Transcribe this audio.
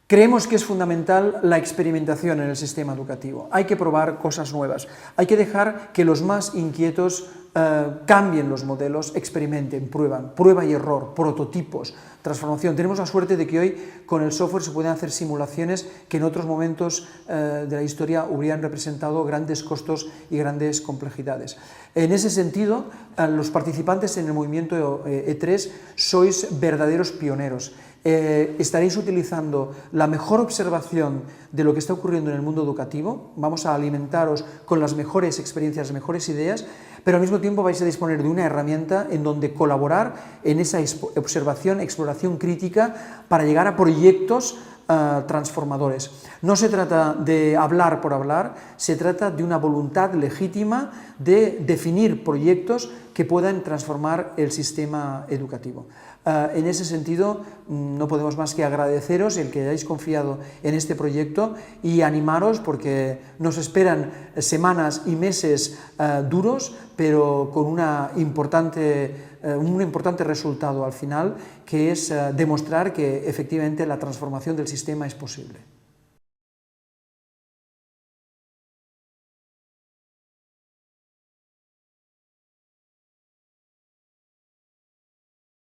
Creemos que es fundamental la experimentación en el sistema educativo. Hay que probar cosas nuevas, hay que dejar que los más inquietos cambien los modelos, experimenten, prueba y error, prototipos, transformación. Tenemos la suerte de que hoy con el software se pueden hacer simulaciones que en otros momentos de la historia hubieran representado grandes costos y grandes complejidades. En ese sentido, los participantes en el movimiento E3 sois verdaderos pioneros. Estaréis utilizando la mejor observación de lo que está ocurriendo en el mundo educativo, vamos a alimentaros con las mejores experiencias, las mejores ideas, pero al mismo tiempo vais a disponer de una herramienta en donde colaborar en esa observación, exploración crítica para llegar a proyectos transformadores. No se trata de hablar por hablar, se trata de una voluntad legítima de definir proyectos que puedan transformar el sistema educativo. En ese sentido, no podemos más que agradeceros el que hayáis confiado en este proyecto y animaros porque nos esperan semanas y meses duros, pero con un importante resultado al final, que es demostrar que efectivamente la transformación del sistema es posible.